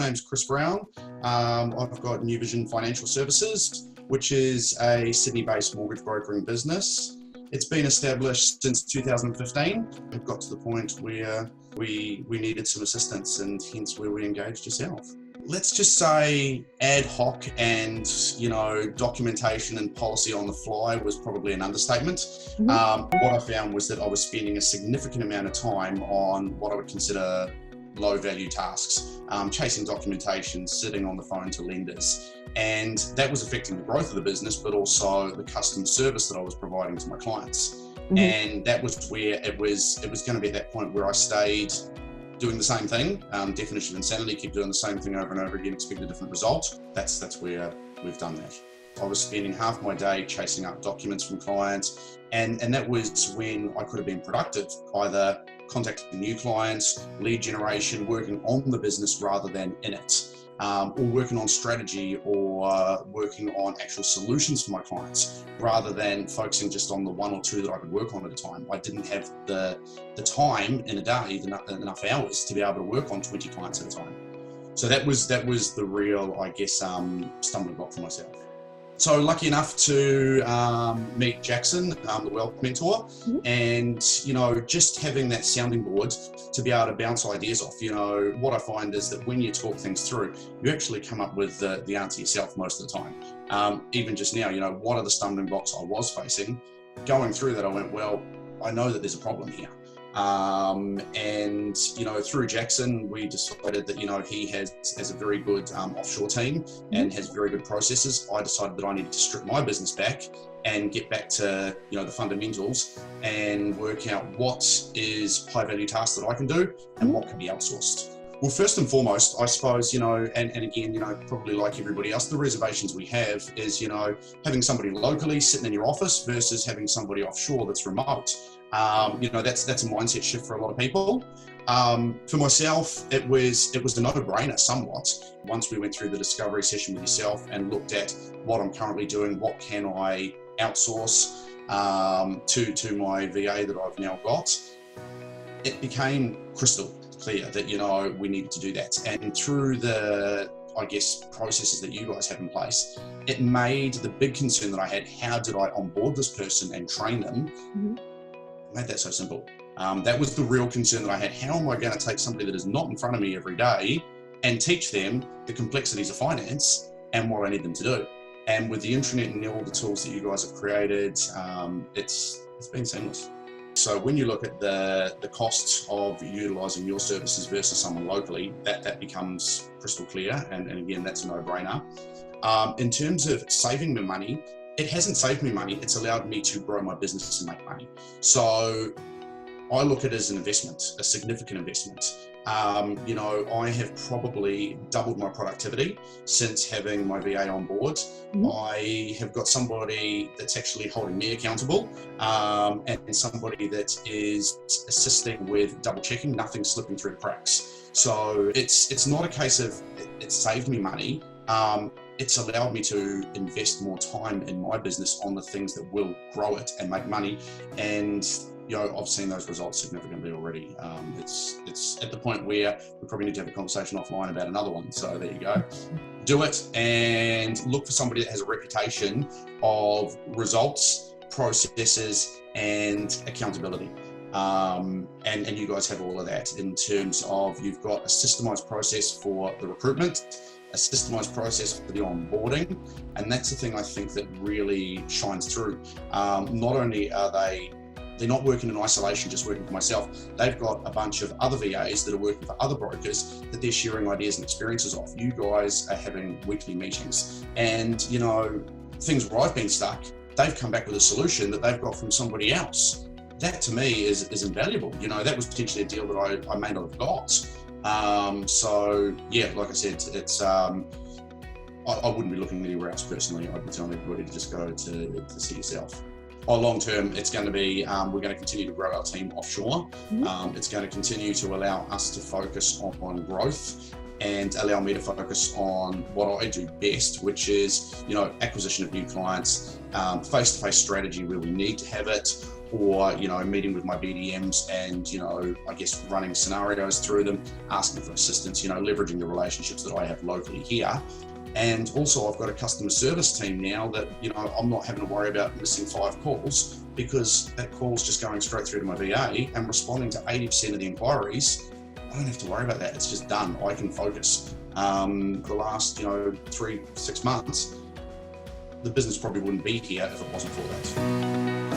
name's Chris Brown. I've got New Vision Financial Services, which is a Sydney-based mortgage brokering business. It's been established since 2015. It got to the point where we needed some assistance, and hence where we engaged yourself. Let's just say ad hoc and, documentation and policy on the fly was probably an understatement. What I found was that I was spending a significant amount of time on what I would consider low value tasks, chasing documentation, sitting on the phone to lenders. And that was affecting the growth of the business, but also the customer service that I was providing to my clients. And that was where it was going to be at that point where I stayed doing the same thing. Definition of insanity, keep doing the same thing over and over again, expect a different result. That's where we've done that. I was spending half my day chasing up documents from clients, and that was when I could have been productive, either contacting new clients, lead generation, working on the business rather than in it, or working on strategy or working on actual solutions for my clients, rather than focusing just on the one or two that I could work on at a time. I didn't have the time in a day, enough hours to be able to work on 20 clients at a time. So that was the real, stumbling block for myself. So lucky enough to meet Jackson, the wealth mentor, and just having that sounding board to be able to bounce ideas off. What I find is that when you talk things through, you actually come up with the answer yourself most of the time. Even just now, what are the stumbling blocks I was facing? Going through that, I went, well, I know that there's a problem here. And through Jackson, we decided that he has a very good offshore team and has very good processes. I decided that I needed to strip my business back and get back to the fundamentals and work out what is high value tasks that I can do and what can be outsourced. Well, first and foremost, I suppose, and again, probably like everybody else, the reservations we have is, having somebody locally sitting in your office versus having somebody offshore that's remote. That's a mindset shift for a lot of people. For myself, it was a no-brainer somewhat. Once we went through the discovery session with yourself and looked at what I'm currently doing, what can I outsource to my VA that I've now got, it became crystal clear that we needed to do that. And through the processes that you guys have in place, it made the big concern that I had, how did I onboard this person and train them, made that so simple. That was the real concern that I had. How am I going to take somebody that is not in front of me every day and teach them the complexities of finance and what I need them to do? And with the internet and all the tools that you guys have created, it's been seamless. So when you look at the costs of utilising your services versus someone locally, that becomes crystal clear. And again, that's a no-brainer. In terms of saving me money, it hasn't saved me money. It's allowed me to grow my business and make money. So I look at it as an investment, a significant investment. I have probably doubled my productivity since having my VA on board. I have got somebody that's actually holding me accountable, and somebody that is assisting with double checking, nothing slipping through the cracks. So it's not a case of it saved me money. It's allowed me to invest more time in my business on the things that will grow it and make money. And I've seen those results significantly already. It's at the point where we probably need to have a conversation offline about another one. So there you go. Do it and look for somebody that has a reputation of results, processes, and accountability. And you guys have all of that in terms of you've got a systemized process for the recruitment, a systemized process for the onboarding. And that's the thing I think that really shines through. Not only are they're not working in isolation, just working for myself. They've got a bunch of other VAs that are working for other brokers that they're sharing ideas and experiences of. You guys are having weekly meetings, and things where I've been stuck, they've come back with a solution that they've got from somebody else. That to me is invaluable. That was potentially a deal that I may not have got. So yeah, like I said, it's I wouldn't be looking anywhere else personally. I'd be telling everybody to just go to see yourself. Long term, it's going to be, we're going to continue to grow our team offshore. It's going to continue to allow us to focus on growth and allow me to focus on what I do best, which is, acquisition of new clients, face-to-face strategy where we need to have it, or, you know, meeting with my BDMs and, you know, I guess running scenarios through them, asking for assistance, you know, leveraging the relationships that I have locally here. And also I've got a customer service team now that, you know, I'm not having to worry about missing 5 calls, because that call's just going straight through to my VA and responding to 80% of the inquiries. I don't have to worry about that. It's just done. I can focus. The last, you know, 3-6 months, the business probably wouldn't be here if it wasn't for that.